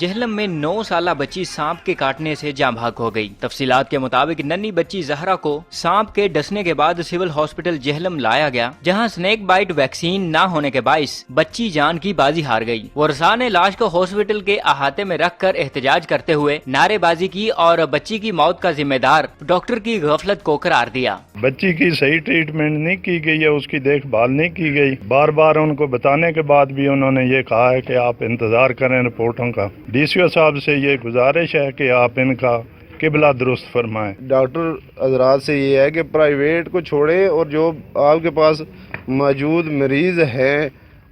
جہلم میں 9 سالہ بچی سانپ کے کاٹنے سے جاں بحق ہو گئی۔ تفصیلات کے مطابق ننھی بچی زہرا کو سانپ کے ڈسنے کے بعد سول ہاسپٹل جہلم لایا گیا، جہاں سنیک بائٹ ویکسین نہ ہونے کے باعث بچی جان کی بازی ہار گئی۔ ورثاء نے لاش کو ہاسپٹل کے احاطے میں رکھ کر احتجاج کرتے ہوئے نعرے بازی کی اور بچی کی موت کا ذمہ دار ڈاکٹر کی غفلت کو قرار دیا۔ بچی کی صحیح ٹریٹمنٹ نہیں کی گئی ہے، اس کی دیکھ بھال نہیں کی گئی۔ بار بار ان کو بتانے کے بعد بھی انہوں نے یہ کہا ہے کہ آپ انتظار کریں رپورٹوں کا۔ ڈی سی او صاحب سے یہ گزارش ہے کہ آپ ان کا قبلہ درست فرمائیں۔ ڈاکٹر حضرات سے یہ ہے کہ پرائیویٹ کو چھوڑیں اور جو آپ کے پاس موجود مریض ہیں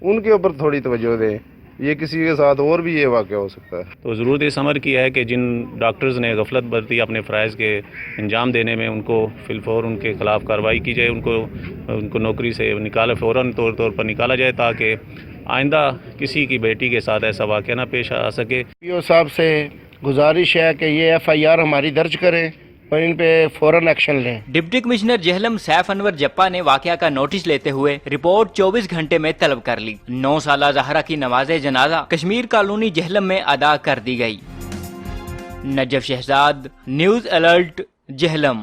ان کے اوپر تھوڑی توجہ دیں، یہ کسی کے ساتھ اور بھی یہ واقعہ ہو سکتا ہے۔ تو ضرورت اس امر کی ہے کہ جن ڈاکٹرز نے غفلت برتی اپنے فرائض کے انجام دینے میں، ان کو فی الفور ان کے خلاف کارروائی کی جائے، ان کو نوکری سے فوراً طور پر نکالا جائے، تاکہ آئندہ کسی کی بیٹی کے ساتھ ایسا واقعہ نہ پیش آ سکے۔ پی او صاحب سے گزارش ہے کہ یہ ایف آئی آر ہماری درج کریں اور ان پہ فوراً ایکشن لیں۔ ڈپٹی کمشنر جہلم سیف انور جپا نے واقعہ کا نوٹس لیتے ہوئے رپورٹ 24 گھنٹے میں طلب کر لی۔ 9 سالہ زہرا کی نماز جنازہ کشمیر کالونی جہلم میں ادا کر دی گئی۔ Najaf Shahzad, news alert, Jhelum.